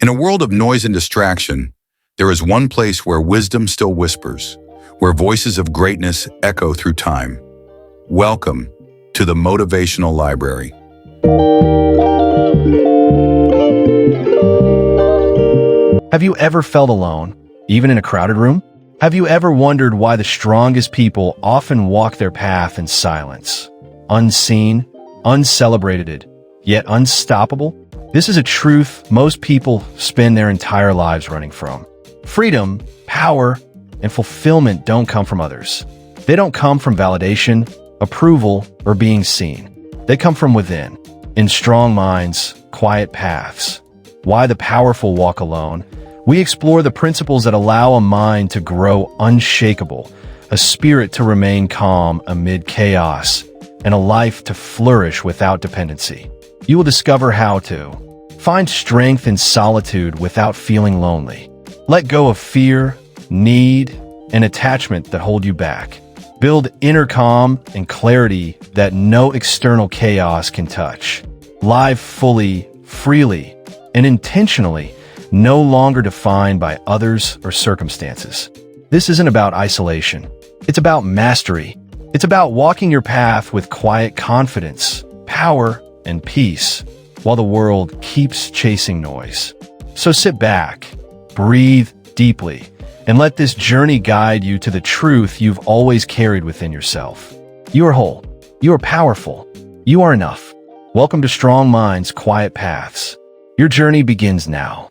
In a world of noise and distraction, there is one place where wisdom still whispers, where voices of greatness echo through time. Welcome to the Motivational Library. Have you ever felt alone, even in a crowded room? Have you ever wondered why the strongest people often walk their path in silence? Unseen, uncelebrated, yet unstoppable? This is a truth most people spend their entire lives running from. Freedom, power, and fulfillment don't come from others. They don't come from validation, approval, or being seen. They come from within, in strong minds, quiet paths. Why the powerful walk alone? We explore the principles that allow a mind to grow unshakable, a spirit to remain calm amid chaos, and a life to flourish without dependency. You will discover how to find strength in solitude without feeling lonely. Let go of fear, need, and attachment that hold you back. Build inner calm and clarity that no external chaos can touch. Live fully, freely, and intentionally, no longer defined by others or circumstances. This isn't about isolation. It's about mastery. It's about walking your path with quiet confidence, power, and peace, while the world keeps chasing noise. So sit back, breathe deeply, and let this journey guide you to the truth you've always carried within yourself. You are whole. You are powerful. You are enough. Welcome to Strong Minds, Quiet Paths. Your journey begins now.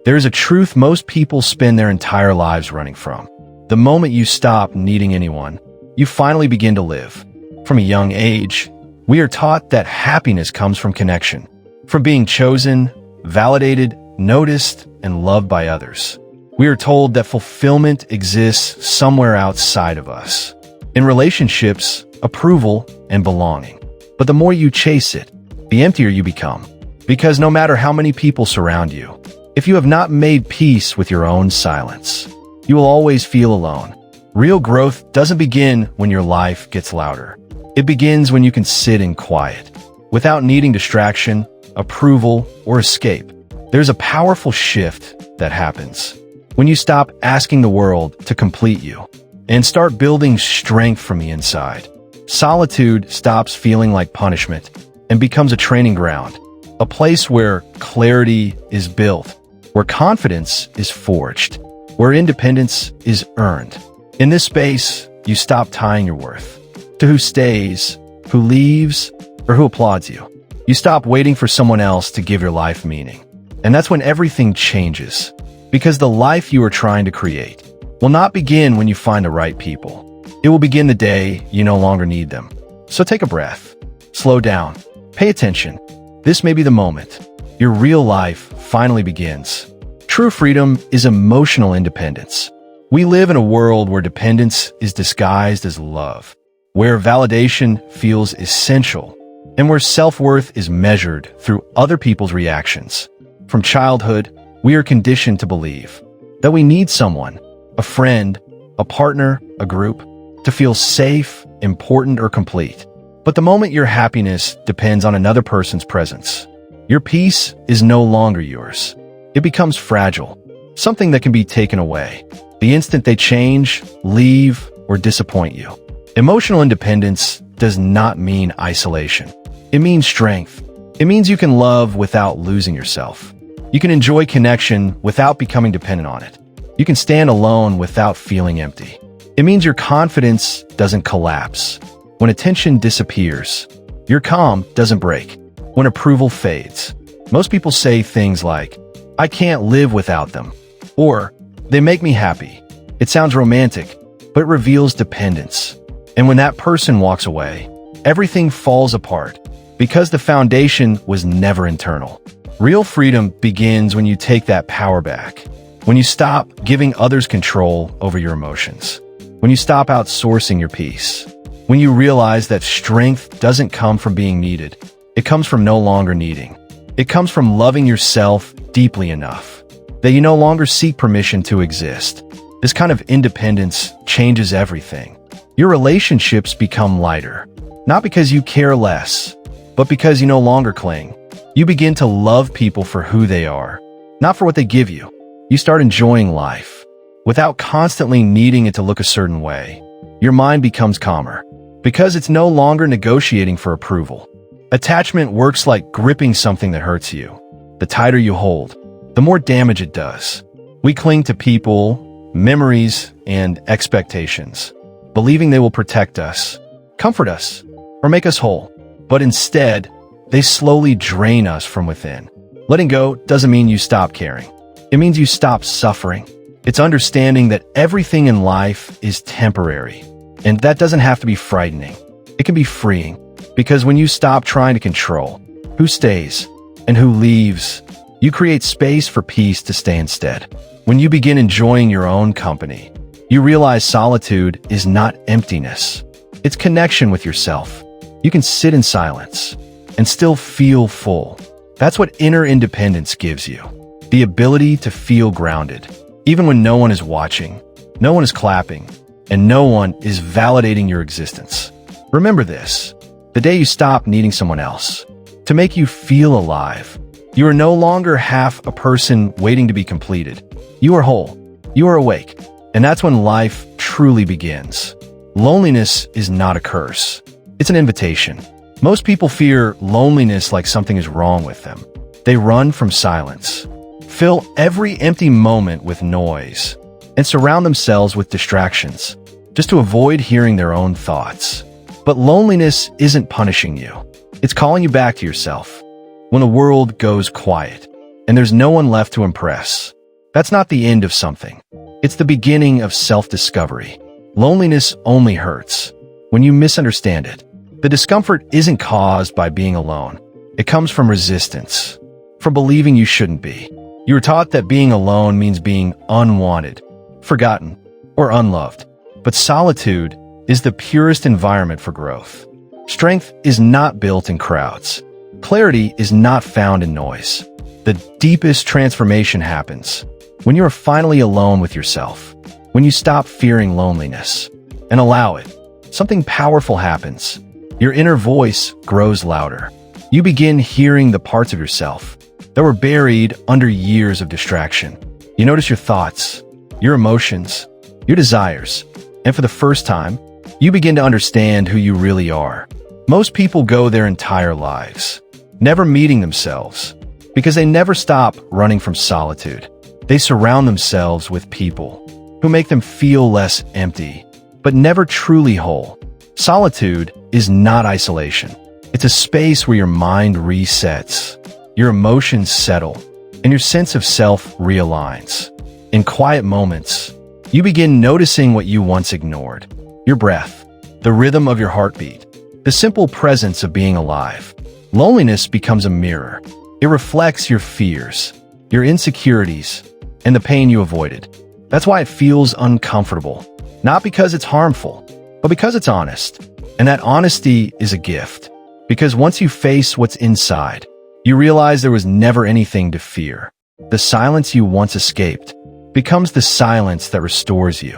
There is a truth most people spend their entire lives running from. The moment you stop needing anyone, you finally begin to live. From a young age, we are taught that happiness comes from connection, from being chosen, validated, noticed, and loved by others. We are told that fulfillment exists somewhere outside of us, in relationships, approval, and belonging. But the more you chase it, the emptier you become. Because no matter how many people surround you, if you have not made peace with your own silence, you will always feel alone. Real growth doesn't begin when your life gets louder. It begins when you can sit in quiet, without needing distraction, approval, or escape. There's a powerful shift that happens when you stop asking the world to complete you and start building strength from the inside. Solitude stops feeling like punishment and becomes a training ground, a place where clarity is built, where confidence is forged, where independence is earned. In this space, you stop tying your worth to who stays, who leaves, or who applauds you. You stop waiting for someone else to give your life meaning. And that's when everything changes, because the life you are trying to create will not begin when you find the right people. It will begin the day you no longer need them. So take a breath, slow down, pay attention. This may be the moment your real life finally begins. True freedom is emotional independence. We live in a world where dependence is disguised as love, where validation feels essential, and where self-worth is measured through other people's reactions. From childhood, we are conditioned to believe that we need someone, a friend, a partner, a group, to feel safe, important, or complete. But the moment your happiness depends on another person's presence, your peace is no longer yours. It becomes fragile, something that can be taken away the instant they change, leave, or disappoint you. Emotional independence does not mean isolation. It means strength. It means you can love without losing yourself. You can enjoy connection without becoming dependent on it. You can stand alone without feeling empty. It means your confidence doesn't collapse. When attention disappears, your calm doesn't break. When approval fades, most people say things like, "I can't live without them," or "they make me happy." It sounds romantic, but it reveals dependence. And when that person walks away, everything falls apart because the foundation was never internal. Real freedom begins when you take that power back, when you stop giving others control over your emotions, when you stop outsourcing your peace, when you realize that strength doesn't come from being needed, it comes from no longer needing. It comes from loving yourself deeply enough that you no longer seek permission to exist. This kind of independence changes everything. Your relationships become lighter, not because you care less, but because you no longer cling. You begin to love people for who they are, not for what they give you. You start enjoying life without constantly needing it to look a certain way. Your mind becomes calmer because it's no longer negotiating for approval. Attachment works like gripping something that hurts you. The tighter you hold, the more damage it does. We cling to people, memories, and expectations, believing they will protect us, comfort us, or make us whole. But instead, they slowly drain us from within. Letting go doesn't mean you stop caring. It means you stop suffering. It's understanding that everything in life is temporary. And that doesn't have to be frightening. It can be freeing. Because when you stop trying to control who stays and who leaves, you create space for peace to stay instead. When you begin enjoying your own company, you realize solitude is not emptiness. It's connection with yourself. You can sit in silence and still feel full. That's what inner independence gives you. The ability to feel grounded, even when no one is watching, no one is clapping, and no one is validating your existence. Remember this: the day you stop needing someone else to make you feel alive, you are no longer half a person waiting to be completed. You are whole. You are awake. And that's when life truly begins. Loneliness is not a curse. It's an invitation. Most people fear loneliness like something is wrong with them. They run from silence, fill every empty moment with noise, and surround themselves with distractions just to avoid hearing their own thoughts. But loneliness isn't punishing you. It's calling you back to yourself. When the world goes quiet and there's no one left to impress, that's not the end of something. It's the beginning of self-discovery. Loneliness only hurts when you misunderstand it. The discomfort isn't caused by being alone. It comes from resistance, from believing you shouldn't be. You were taught that being alone means being unwanted, forgotten, or unloved. But solitude is the purest environment for growth. Strength is not built in crowds. Clarity is not found in noise. The deepest transformation happens when you are finally alone with yourself, when you stop fearing loneliness and allow it. Something powerful happens. Your inner voice grows louder. You begin hearing the parts of yourself that were buried under years of distraction. You notice your thoughts, your emotions, your desires, and for the first time, you begin to understand who you really are. Most people go their entire lives never meeting themselves because they never stop running from solitude. They surround themselves with people who make them feel less empty, but never truly whole. Solitude is not isolation. It's a space where your mind resets, your emotions settle, and your sense of self realigns. In quiet moments, you begin noticing what you once ignored: your breath, the rhythm of your heartbeat, the simple presence of being alive. Loneliness becomes a mirror. It reflects your fears, your insecurities, and the pain you avoided. That's why it feels uncomfortable, not because it's harmful, but because it's honest. And that honesty is a gift, because once you face what's inside, you realize there was never anything to fear. The silence you once escaped becomes the silence that restores you.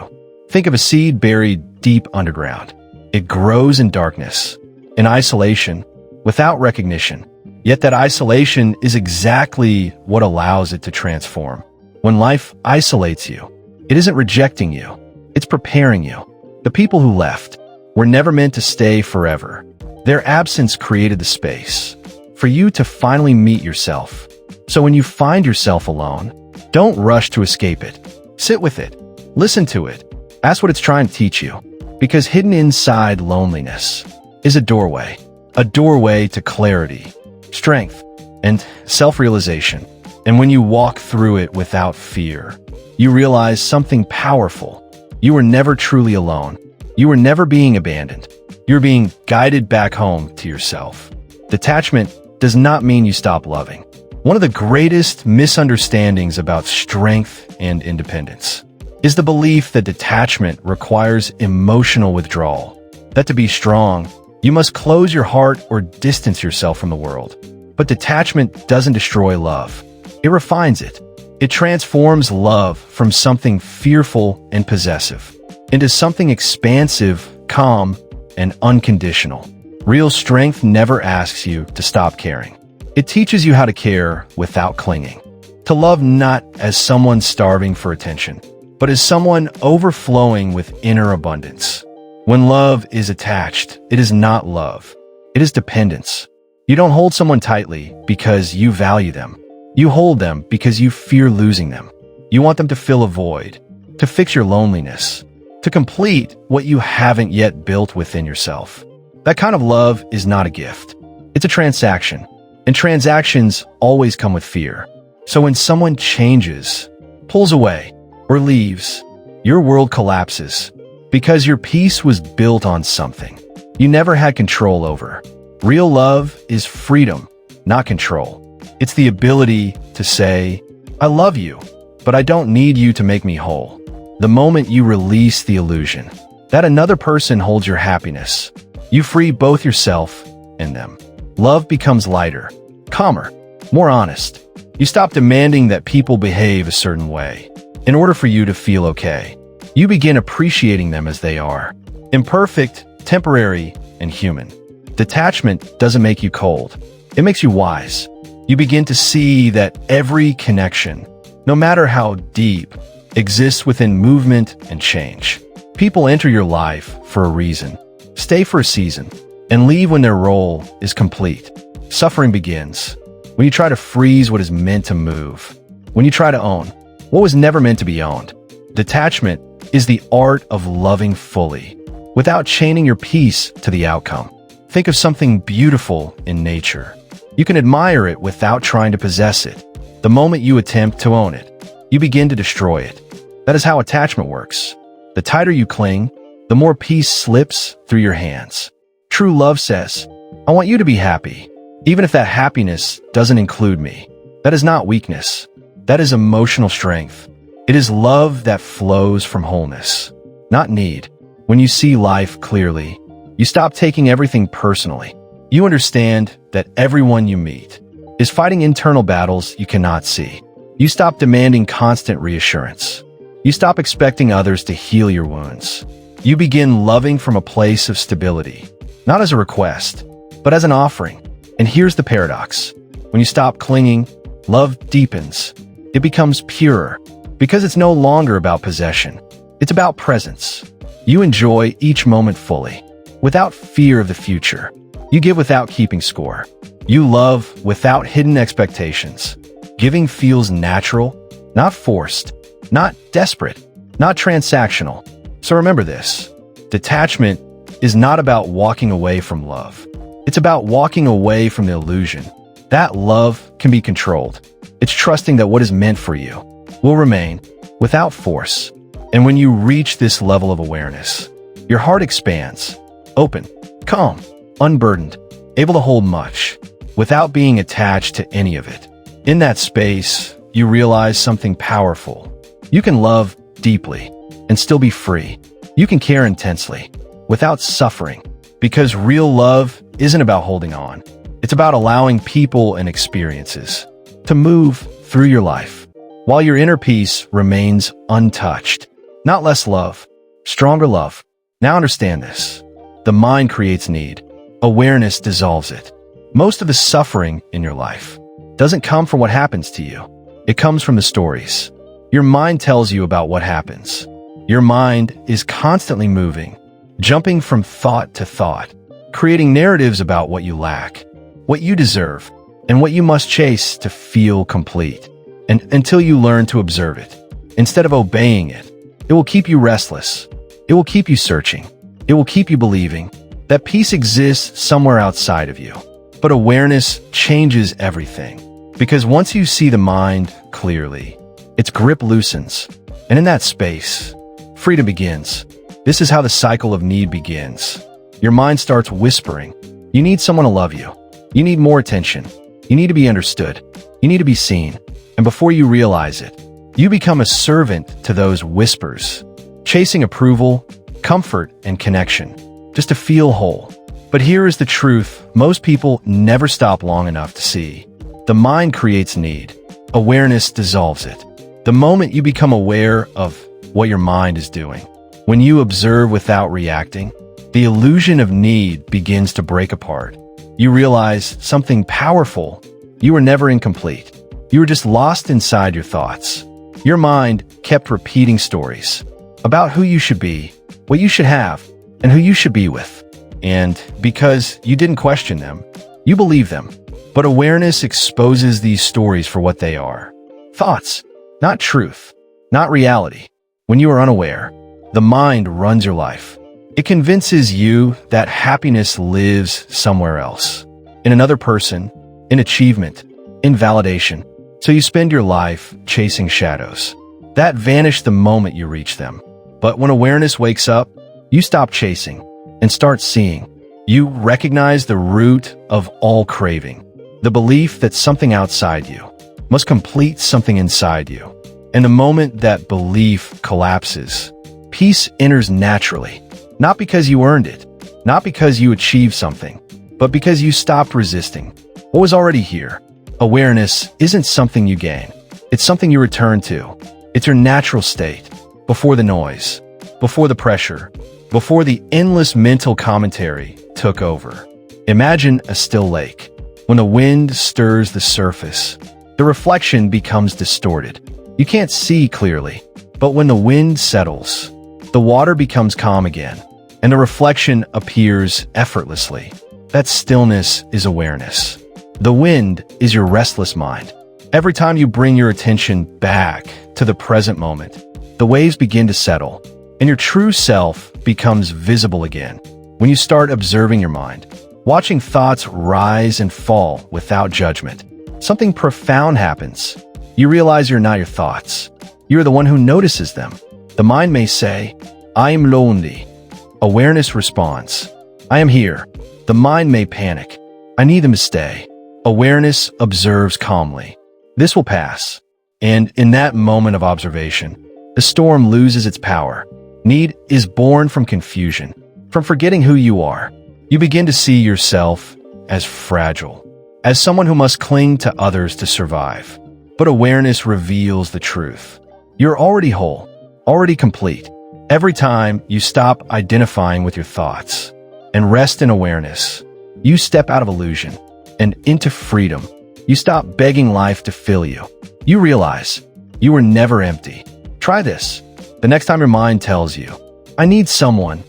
Think of a seed buried deep underground. It grows in darkness, in isolation, without recognition. Yet that isolation is exactly what allows it to transform. When life isolates you, it isn't rejecting you, it's preparing you. The people who left were never meant to stay forever. Their absence created the space for you to finally meet yourself. So when you find yourself alone, don't rush to escape it. Sit with it. Listen to it. Ask what it's trying to teach you. Because hidden inside loneliness is a doorway to clarity, strength, and self-realization. And when you walk through it without fear, you realize something powerful. You were never truly alone. You were never being abandoned. You're being guided back home to yourself. Detachment does not mean you stop loving. One of the greatest misunderstandings about strength and independence is the belief that detachment requires emotional withdrawal. That to be strong, you must close your heart or distance yourself from the world. But detachment doesn't destroy love. It refines it. It transforms love from something fearful and possessive into something expansive, calm, and unconditional. Real strength never asks you to stop caring. It teaches you how to care without clinging. To love not as someone starving for attention, but as someone overflowing with inner abundance. When love is attached, it is not love. It is dependence. You don't hold someone tightly because you value them. You hold them because you fear losing them. You want them to fill a void, to fix your loneliness, to complete what you haven't yet built within yourself. That kind of love is not a gift. It's a transaction, and transactions always come with fear. So when someone changes, pulls away, or leaves, your world collapses because your peace was built on something you never had control over. Real love is freedom, not control. It's the ability to say, I love you, but I don't need you to make me whole. The moment you release the illusion that another person holds your happiness, you free both yourself and them. Love becomes lighter, calmer, more honest. You stop demanding that people behave a certain way in order for you to feel okay. You begin appreciating them as they are, imperfect, temporary, and human. Detachment doesn't make you cold. It makes you wise. You begin to see that every connection, no matter how deep, exists within movement and change. People enter your life for a reason, stay for a season, and leave when their role is complete. Suffering begins when you try to freeze what is meant to move, when you try to own what was never meant to be owned. Detachment is the art of loving fully, without chaining your peace to the outcome. Think of something beautiful in nature. You can admire it without trying to possess it. The moment you attempt to own it, you begin to destroy it. That is how attachment works. The tighter you cling, the more peace slips through your hands. True love says, I want you to be happy, even if that happiness doesn't include me. That is not weakness. That is emotional strength. It is love that flows from wholeness, not need. When you see life clearly, you stop taking everything personally. You understand that everyone you meet is fighting internal battles you cannot see. You stop demanding constant reassurance. You stop expecting others to heal your wounds. You begin loving from a place of stability, not as a request, but as an offering. And here's the paradox. When you stop clinging, love deepens. It becomes purer because it's no longer about possession. It's about presence. You enjoy each moment fully, without fear of the future. You give without keeping score. You love without hidden expectations. Giving feels natural, not forced, not desperate, not transactional. So remember this. Detachment is not about walking away from love. It's about walking away from the illusion that love can be controlled. It's trusting that what is meant for you will remain without force. And when you reach this level of awareness, your heart expands, open, calm, unburdened, able to hold much without being attached to any of it. In that space, you realize something powerful. You can love deeply and still be free. You can care intensely without suffering, because real love isn't about holding on. It's about allowing people and experiences to move through your life while your inner peace remains untouched. Not less love, stronger love. Now understand this. The mind creates need. Awareness dissolves it. Most of the suffering in your life doesn't come from what happens to you. It comes from the stories your mind tells you about what happens. Your mind is constantly moving, jumping from thought to thought, creating narratives about what you lack, what you deserve, and what you must chase to feel complete. And until you learn to observe it, instead of obeying it, it will keep you restless. It will keep you searching. It will keep you believing that peace exists somewhere outside of you. But awareness changes everything, because once you see the mind clearly, its grip loosens, and in that space, freedom begins. This is how the cycle of need begins. Your mind starts whispering, you need someone to love you. You need more attention. You need to be understood. You need to be seen. And before you realize it, you become a servant to those whispers, chasing approval, comfort, and connection, just to feel whole. But here is the truth most people never stop long enough to see. The mind creates need. Awareness dissolves it. The moment you become aware of what your mind is doing, when you observe without reacting, the illusion of need begins to break apart. You realize something powerful. You were never incomplete. You were just lost inside your thoughts. Your mind kept repeating stories about who you should be, what you should have, and who you should be with. And because you didn't question them, you believe them. But awareness exposes these stories for what they are. Thoughts, not truth, not reality. When you are unaware, the mind runs your life. It convinces you that happiness lives somewhere else, in another person, in achievement, in validation. So you spend your life chasing shadows that vanish the moment you reach them. But when awareness wakes up, you stop chasing and start seeing. You recognize the root of all craving, the belief that something outside you must complete something inside you. And the moment that belief collapses, peace enters naturally, not because you earned it, not because you achieved something, but because you stopped resisting what was already here. Awareness isn't something you gain. It's something you return to. It's your natural state, before the noise, before the pressure, before the endless mental commentary took over. Imagine a still lake. When the wind stirs the surface, the reflection becomes distorted. You can't see clearly, but when the wind settles, the water becomes calm again, and the reflection appears effortlessly. That stillness is awareness. The wind is your restless mind. Every time you bring your attention back to the present moment, the waves begin to settle, and your true self becomes visible again. When you start observing your mind, watching thoughts rise and fall without judgment, something profound happens. You realize you're not your thoughts. You're the one who notices them. The mind may say, "I am lonely." Awareness responds, "I am here." The mind may panic, "I need them to stay." Awareness observes calmly. This will pass. And in that moment of observation, the storm loses its power. Need is born from confusion, from forgetting who you are. You begin to see yourself as fragile, as someone who must cling to others to survive. But awareness reveals the truth. You're already whole, already complete. Every time you stop identifying with your thoughts and rest in awareness, you step out of illusion and into freedom. You stop begging life to fill you. You realize you were never empty. Try this. The next time your mind tells you, "I need someone,"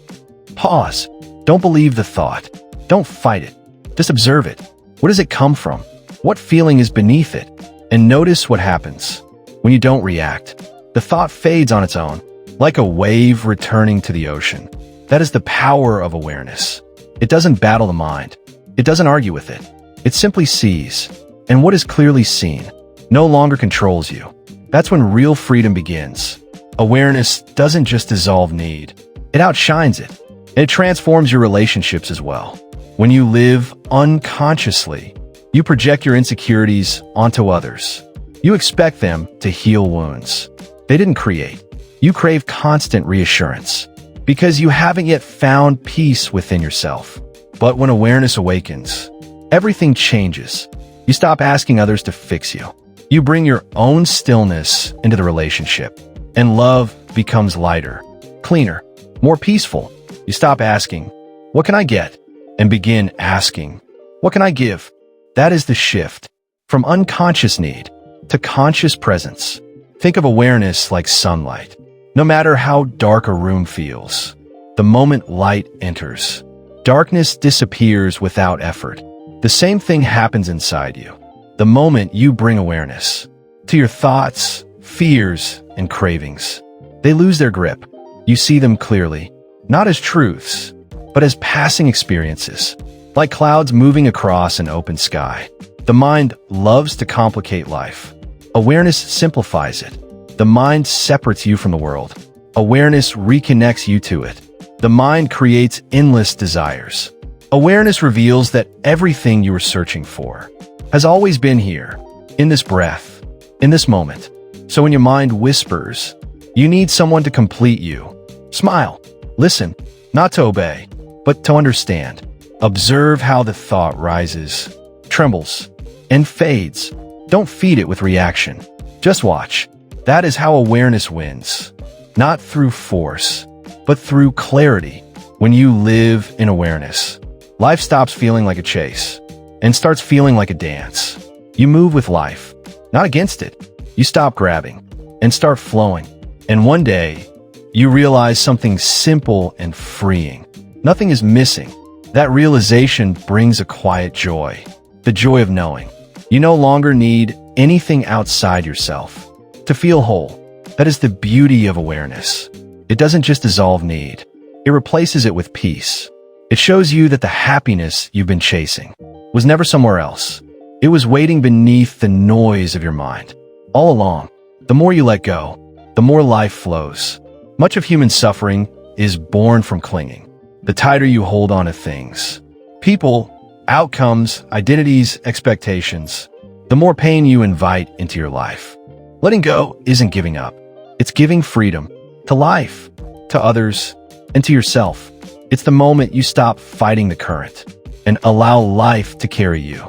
pause. Don't believe the thought. Don't fight it. Just observe it. Where does it come from? What feeling is beneath it? And notice what happens. When you don't react, the thought fades on its own, like a wave returning to the ocean. That is the power of awareness. It doesn't battle the mind. It doesn't argue with it. It simply sees. And what is clearly seen no longer controls you. That's when real freedom begins. Awareness doesn't just dissolve need. It outshines it. And it transforms your relationships as well. When you live unconsciously, you project your insecurities onto others. You expect them to heal wounds they didn't create. You crave constant reassurance because you haven't yet found peace within yourself. But when awareness awakens, everything changes. You stop asking others to fix you. You bring your own stillness into the relationship, and love becomes lighter, cleaner, more peaceful. You stop asking, "What can I get?" and begin asking, "What can I give?" That is the shift from unconscious need to conscious presence. Think of awareness like sunlight. No matter how dark a room feels, the moment light enters, darkness disappears without effort. The same thing happens inside you. The moment you bring awareness to your thoughts, fears, and cravings, they lose their grip. You see them clearly, not as truths, but as passing experiences, like clouds moving across an open sky. The mind loves to complicate life. Awareness simplifies it. The mind separates you from the world. Awareness reconnects you to it. The mind creates endless desires. Awareness reveals that everything you were searching for has always been here, in this breath, in this moment. So when your mind whispers, "You need someone to complete you," smile. Listen, not to obey, but to understand. Observe how the thought rises, trembles, and fades. Don't feed it with reaction. Just watch. That is how awareness wins. Not through force, but through clarity. When you live in awareness, life stops feeling like a chase and starts feeling like a dance. You move with life, not against it. You stop grabbing and start flowing. And one day, you realize something simple and freeing. Nothing is missing. That realization brings a quiet joy. The joy of knowing. You no longer need anything outside yourself to feel whole. That is the beauty of awareness. It doesn't just dissolve need. It replaces it with peace. It shows you that the happiness you've been chasing was never somewhere else. It was waiting beneath the noise of your mind. All along, the more you let go, the more life flows. Much of human suffering is born from clinging. The tighter you hold on to things, people, outcomes, identities, expectations, the more pain you invite into your life. Letting go isn't giving up. It's giving freedom to life, to others, and to yourself. It's the moment you stop fighting the current and allow life to carry you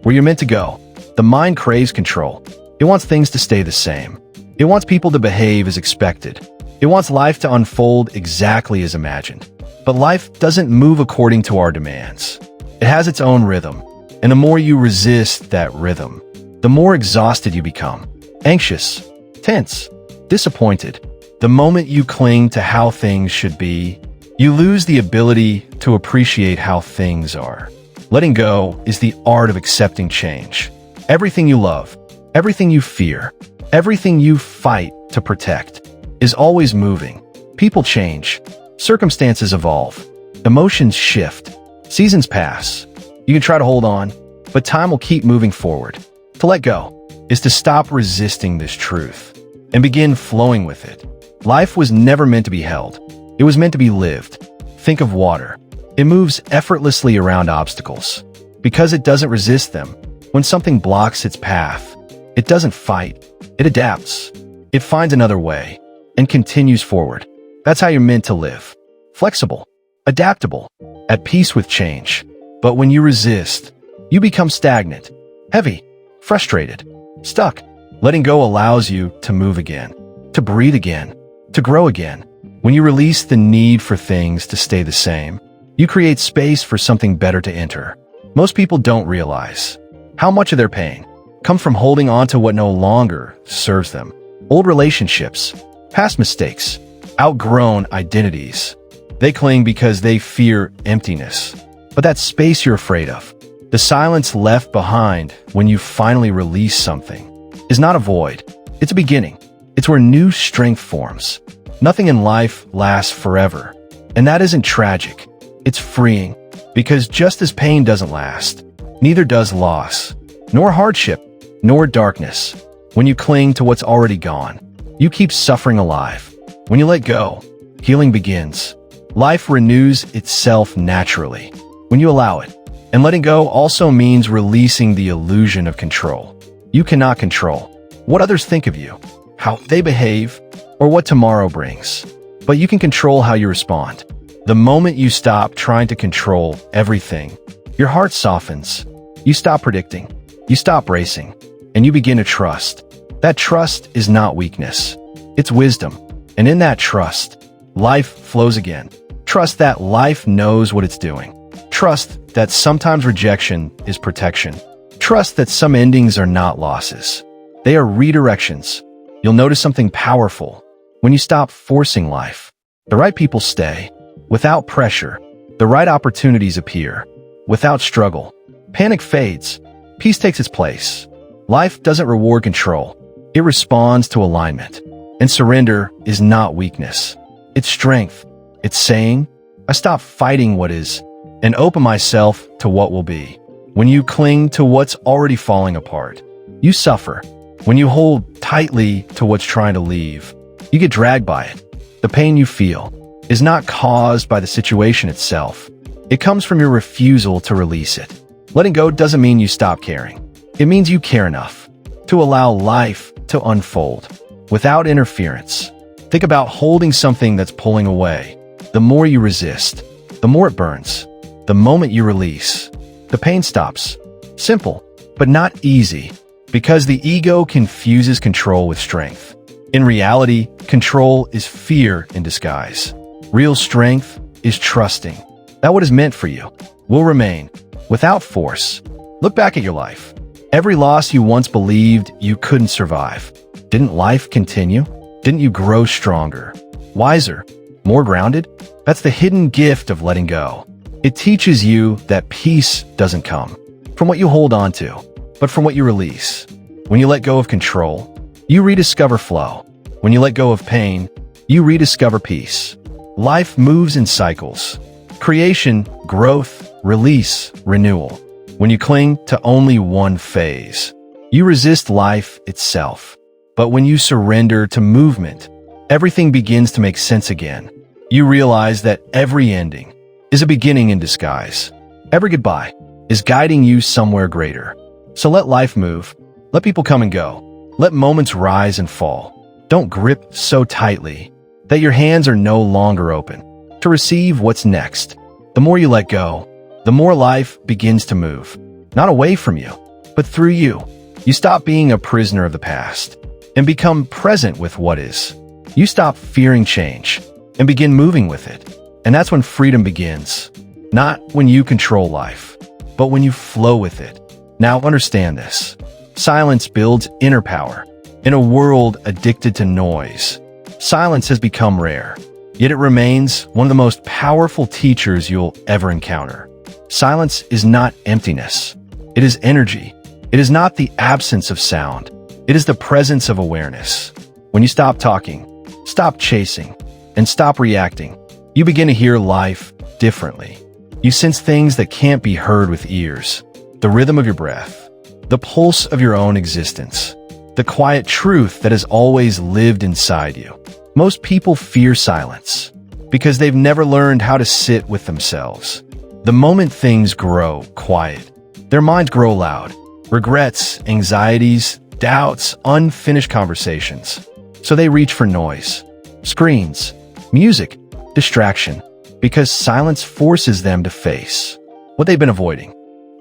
where you're meant to go. The mind craves control. It wants things to stay the same. It wants people to behave as expected. It wants life to unfold exactly as imagined. But life doesn't move according to our demands. It has its own rhythm. And the more you resist that rhythm, the more exhausted you become. Anxious, tense, disappointed. The moment you cling to how things should be, you lose the ability to appreciate how things are. Letting go is the art of accepting change. Everything you love, everything you fear, everything you fight to protect is always moving. People change. Circumstances evolve. Emotions shift. Seasons pass. You can try to hold on, but time will keep moving forward. To let go is to stop resisting this truth and begin flowing with it. Life was never meant to be held. It was meant to be lived. Think of water. It moves effortlessly around obstacles because it doesn't resist them. When something blocks its path, it doesn't fight. It adapts. It finds another way and continues forward. That's how you're meant to live. Flexible, adaptable, at peace with change. But when you resist, you become stagnant, heavy, frustrated, stuck. Letting go allows you to move again, to breathe again, to grow again. When you release the need for things to stay the same, you create space for something better to enter. Most people don't realize how much of their pain comes from holding on to what no longer serves them. Old relationships, past mistakes, outgrown identities. They cling because they fear emptiness. But that space you're afraid of, the silence left behind when you finally release something, is not a void. It's a beginning. It's where new strength forms. Nothing in life lasts forever. And that isn't tragic. It's freeing. Because just as pain doesn't last, neither does loss, nor hardship, nor darkness. When you cling to what's already gone, you keep suffering alive. When you let go, healing begins. Life renews itself naturally when you allow it. And letting go also means releasing the illusion of control. You cannot control what others think of you, how they behave, or what tomorrow brings. But you can control how you respond. The moment you stop trying to control everything, your heart softens. You stop predicting. You stop racing. And you begin to trust. That trust is not weakness. It's wisdom. And in that trust, life flows again. Trust that life knows what it's doing. Trust that sometimes rejection is protection. Trust that some endings are not losses. They are redirections. You'll notice something powerful when you stop forcing life. The right people stay. Without pressure, the right opportunities appear. Without struggle, panic fades. Peace takes its place. Life doesn't reward control. It responds to alignment. And surrender is not weakness. It's strength. It's saying, I stop fighting what is and open myself to what will be. When you cling to what's already falling apart, you suffer. When you hold tightly to what's trying to leave, you get dragged by it. The pain you feel is not caused by the situation itself. It comes from your refusal to release it. Letting go doesn't mean you stop caring. It means you care enough to allow life to unfold without interference. Think about holding something that's pulling away. The more you resist, the more it burns. The moment you release, the pain stops. Simple, but not easy, because the ego confuses control with strength. In reality, control is fear in disguise. Real strength is trusting that what is meant for you will remain without force. Look back at your life. Every loss you once believed you couldn't survive. Didn't life continue? Didn't you grow stronger, wiser, more grounded? That's the hidden gift of letting go. It teaches you that peace doesn't come from what you hold on to, but from what you release. When you let go of control, you rediscover flow. When you let go of pain, you rediscover peace. Life moves in cycles. Creation, growth, release, renewal. When you cling to only one phase, you resist life itself. But when you surrender to movement, everything begins to make sense again. You realize that every ending is a beginning in disguise. Every goodbye is guiding you somewhere greater. So let life move. Let people come and go. Let moments rise and fall. Don't grip so tightly that your hands are no longer open to receive what's next. The more you let go, the more life begins to move. Not away from you, but through you. You stop being a prisoner of the past and become present with what is. You stop fearing change and begin moving with it. And that's when freedom begins. Not when you control life, but when you flow with it. Now understand this. Silence builds inner power. In a world addicted to noise, silence has become rare. Yet it remains one of the most powerful teachers you'll ever encounter. Silence is not emptiness. It is energy. It is not the absence of sound. It is the presence of awareness. When you stop talking, stop chasing, and stop reacting, you begin to hear life differently. You sense things that can't be heard with ears. The rhythm of your breath, the pulse of your own existence, the quiet truth that has always lived inside you. Most people fear silence because they've never learned how to sit with themselves. The moment things grow quiet, their minds grow loud. Regrets, anxieties, doubts, unfinished conversations. So they reach for noise, screens, music, distraction, because silence forces them to face what they've been avoiding.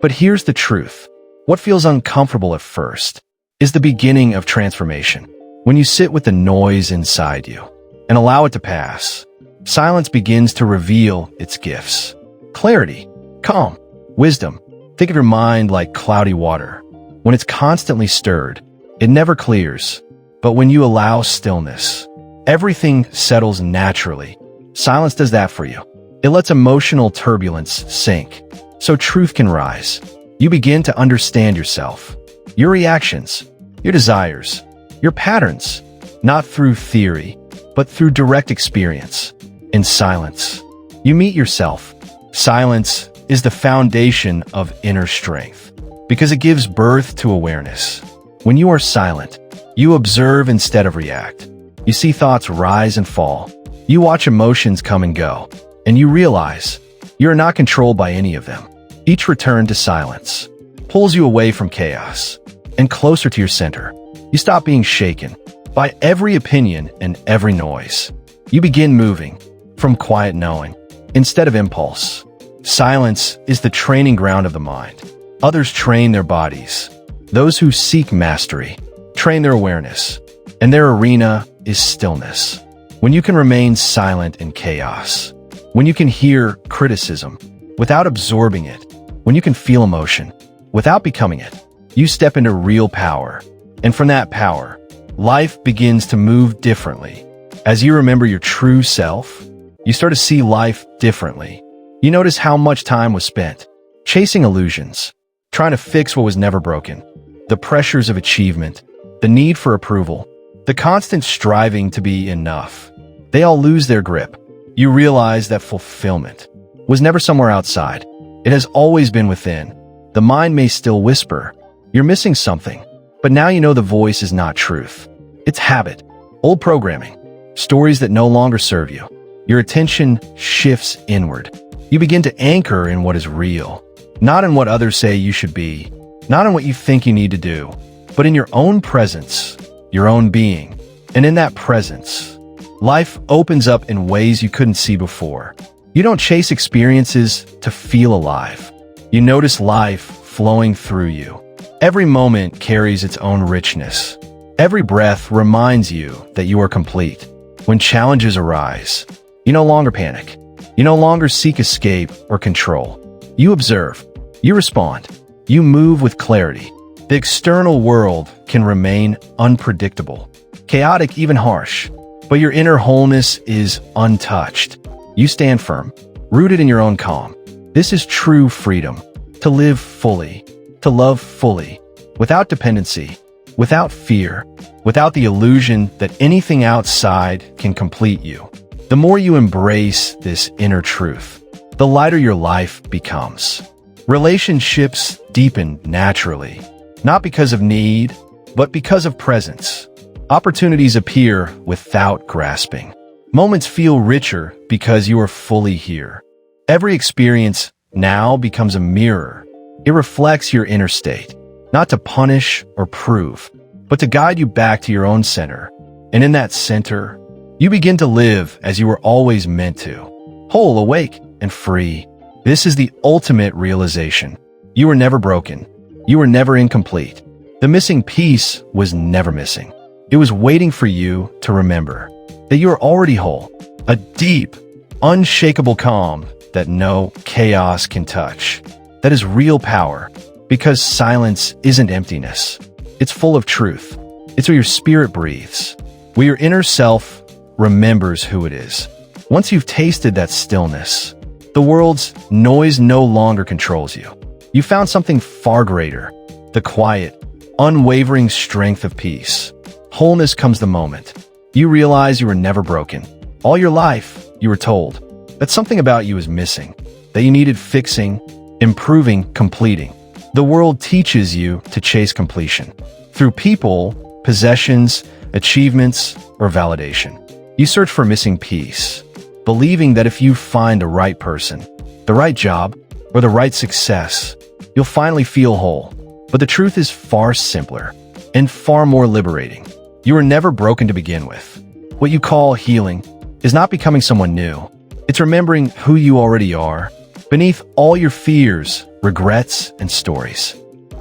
But here's the truth. What feels uncomfortable at first is the beginning of transformation. When you sit with the noise inside you and allow it to pass, silence begins to reveal its gifts. Clarity, calm, wisdom. Think of your mind like cloudy water. When it's constantly stirred, it never clears. But when you allow stillness, everything settles naturally. Silence does that for you. It lets emotional turbulence sink, so truth can rise. You begin to understand yourself, your reactions, your desires, your patterns, not through theory, but through direct experience. In silence, you meet yourself. Silence is the foundation of inner strength because it gives birth to awareness. When you are silent, you observe instead of react. You see thoughts rise and fall. You watch emotions come and go, and you realize you are not controlled by any of them. Each return to silence pulls you away from chaos and closer to your center. You stop being shaken by every opinion and every noise. You begin moving from quiet knowing instead of impulse. Silence is the training ground of the mind. Others train their bodies. Those who seek mastery train their awareness, and their arena is stillness. When you can remain silent in chaos, when you can hear criticism without absorbing it, when you can feel emotion without becoming it, you step into real power. And from that power, life begins to move differently. As you remember your true self, you start to see life differently. You notice how much time was spent chasing illusions, trying to fix what was never broken. The pressures of achievement, the need for approval, the constant striving to be enough, they all lose their grip. You realize that fulfillment was never somewhere outside. It has always been within. The mind may still whisper, "You're missing something," but now you know the voice is not truth. It's habit, old programming, stories that no longer serve you. Your attention shifts inward. You begin to anchor in what is real, not in what others say you should be, not in what you think you need to do, but in your own presence, your own being. And in that presence, life opens up in ways you couldn't see before. You don't chase experiences to feel alive. You notice life flowing through you. Every moment carries its own richness. Every breath reminds you that you are complete. When challenges arise, you no longer panic. You no longer seek escape or control. You observe. You respond. You move with clarity. The external world can remain unpredictable, chaotic, even harsh, but your inner wholeness is untouched. You stand firm, rooted in your own calm. This is true freedom, to live fully, to love fully, without dependency, without fear, without the illusion that anything outside can complete you. The more you embrace this inner truth, the lighter your life becomes. Relationships deepen naturally, not because of need, but because of presence. Opportunities appear without grasping. Moments feel richer because you are fully here. Every experience now becomes a mirror. It reflects your inner state, not to punish or prove, but to guide you back to your own center. And in that center, you begin to live as you were always meant to, whole, awake, and free. This is the ultimate realization. You were never broken. You were never incomplete. The missing piece was never missing. It was waiting for you to remember that you are already whole, a deep, unshakable calm that no chaos can touch. That is real power, because silence isn't emptiness. It's full of truth. It's where your spirit breathes, where your inner self remembers who it is. Once you've tasted that stillness, the world's noise no longer controls you. You found something far greater, the quiet, unwavering strength of peace. Wholeness comes the moment you realize you were never broken. All your life, you were told that something about you was missing, that you needed fixing, improving, completing. The world teaches you to chase completion through people, possessions, achievements, or validation. You search for missing piece, believing that if you find the right person, the right job, or the right success, you'll finally feel whole. But the truth is far simpler and far more liberating. You were never broken to begin with. What you call healing is not becoming someone new. It's remembering who you already are, beneath all your fears, regrets, and stories.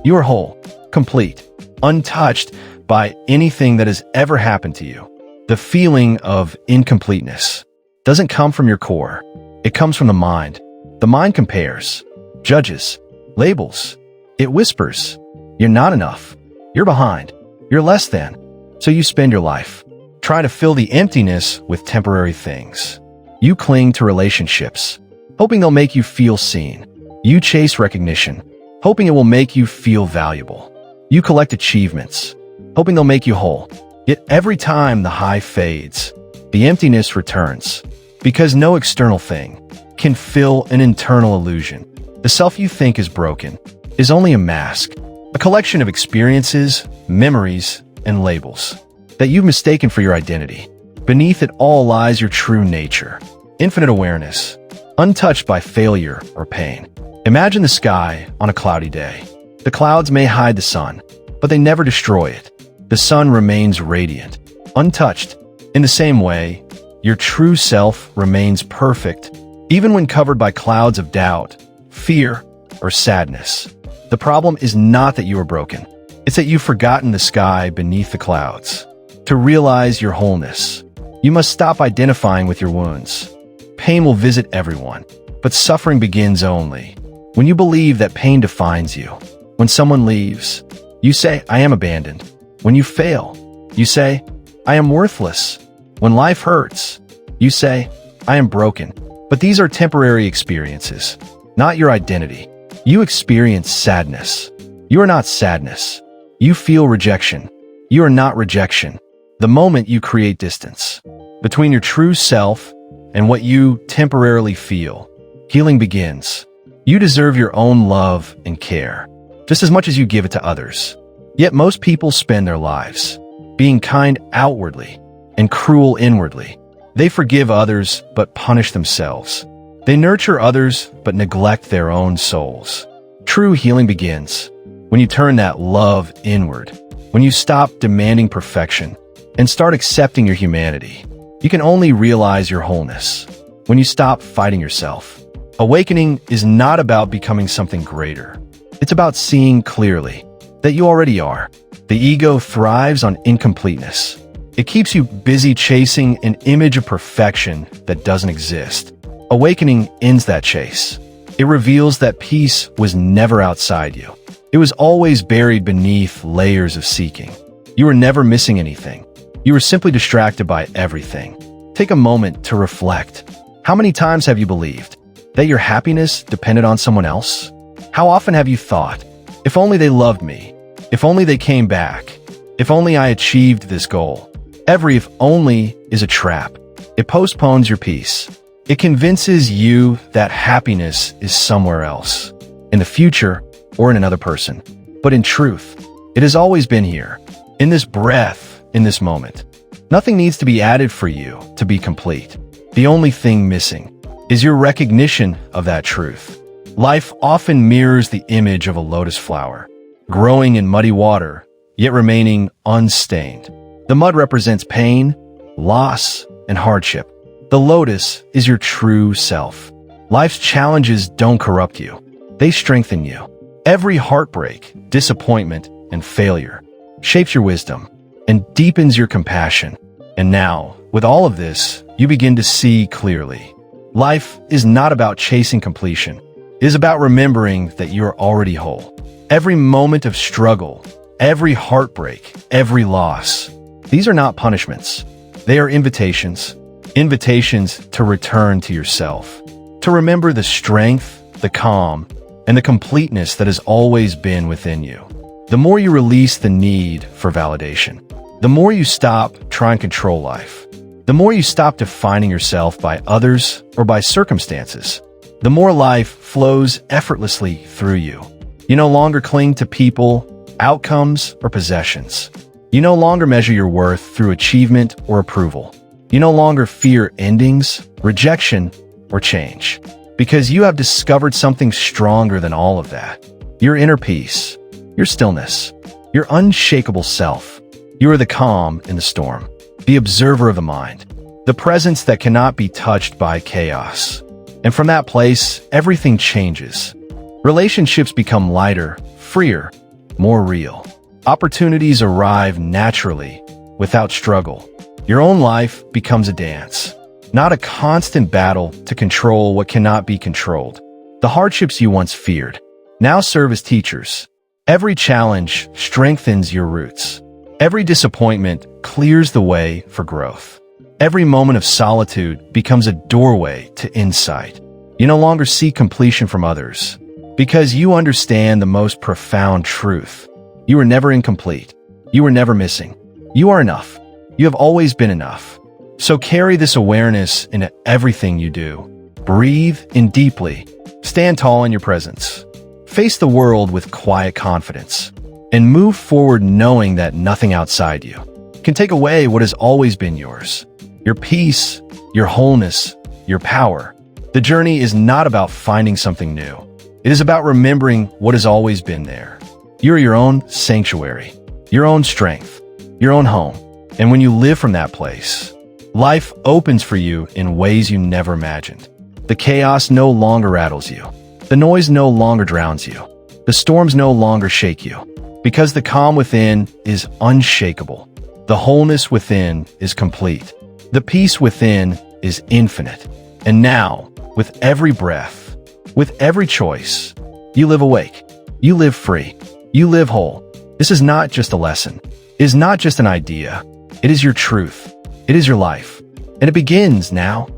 You are whole, complete, untouched by anything that has ever happened to you. The feeling of incompleteness doesn't come from your core. It comes from the mind. The mind compares, judges, labels. It whispers, you're not enough. You're behind. You're less than. So you spend your life trying to fill the emptiness with temporary things. You cling to relationships, hoping they'll make you feel seen. You chase recognition, hoping it will make you feel valuable. You collect achievements, hoping they'll make you whole. Yet every time the high fades, the emptiness returns, because no external thing can fill an internal illusion. The self you think is broken is only a mask, a collection of experiences, memories, and labels that you've mistaken for your identity. Beneath it all lies your true nature, infinite awareness, untouched by failure or pain. Imagine the sky on a cloudy day. The clouds may hide the sun, but they never destroy it. The sun remains radiant, untouched. In the same way, your true self remains perfect, even when covered by clouds of doubt, fear, or sadness. The problem is not that you are broken. It's that you've forgotten the sky beneath the clouds. To realize your wholeness, you must stop identifying with your wounds. Pain will visit everyone, but suffering begins only when you believe that pain defines you. When someone leaves, you say, I am abandoned. When you fail, you say, I am worthless. When life hurts, you say, I am broken. But these are temporary experiences, not your identity. You experience sadness. You are not sadness. You feel rejection. You are not rejection. The moment you create distance between your true self and what you temporarily feel, healing begins. You deserve your own love and care, just as much as you give it to others. Yet most people spend their lives being kind outwardly and cruel inwardly. They forgive others but punish themselves. They nurture others but neglect their own souls. True healing begins when you turn that love inward, when you stop demanding perfection and start accepting your humanity. You can only realize your wholeness when you stop fighting yourself. Awakening is not about becoming something greater. It's about seeing clearly that you already are. The ego thrives on incompleteness. It keeps you busy chasing an image of perfection that doesn't exist. Awakening ends that chase. It reveals that peace was never outside you. It was always buried beneath layers of seeking. You were never missing anything. You were simply distracted by everything. Take a moment to reflect. How many times have you believed that your happiness depended on someone else? How often have you thought, if only they loved me, if only they came back, if only I achieved this goal? Every if only is a trap. It postpones your peace. It convinces you that happiness is somewhere else, in the future or in another person. But in truth, it has always been here, in this breath, in this moment. Nothing needs to be added for you to be complete. The only thing missing is your recognition of that truth. Life often mirrors the image of a lotus flower, growing in muddy water, yet remaining unstained. The mud represents pain, loss, and hardship. The lotus is your true self. Life's challenges don't corrupt you. They strengthen you. Every heartbreak, disappointment, and failure shapes your wisdom and deepens your compassion. And now, with all of this, you begin to see clearly. Life is not about chasing completion. It is about remembering that you are already whole. Every moment of struggle, every heartbreak, every loss, these are not punishments. They are invitations. Invitations to return to yourself. To remember the strength, the calm, and the completeness that has always been within you. The more you release the need for validation, the more you stop trying to control life, the more you stop defining yourself by others or by circumstances, the more life flows effortlessly through you. You no longer cling to people, outcomes, or possessions. You no longer measure your worth through achievement or approval. You no longer fear endings, rejection, or change. Because you have discovered something stronger than all of that. Your inner peace, your stillness, your unshakable self. You are the calm in the storm, the observer of the mind, the presence that cannot be touched by chaos. And from that place, everything changes. Relationships become lighter, freer, more real. Opportunities arrive naturally, without struggle. Your own life becomes a dance, not a constant battle to control what cannot be controlled. The hardships you once feared now serve as teachers. Every challenge strengthens your roots. Every disappointment clears the way for growth. Every moment of solitude becomes a doorway to insight. You no longer seek completion from others, because you understand the most profound truth. You were never incomplete. You were never missing. You are enough. You have always been enough. So carry this awareness into everything you do. Breathe in deeply. Stand tall in your presence. Face the world with quiet confidence. And move forward knowing that nothing outside you can take away what has always been yours. Your peace, your wholeness, your power. The journey is not about finding something new. It is about remembering what has always been there. You're your own sanctuary, your own strength, your own home. And when you live from that place, life opens for you in ways you never imagined. The chaos no longer rattles you. The noise no longer drowns you. The storms no longer shake you. Because the calm within is unshakable. The wholeness within is complete. The peace within is infinite. And now, with every breath, with every choice, you live awake. You live free. You live whole. This is not just a lesson. It is not just an idea. It is your truth. It is your life. And it begins now.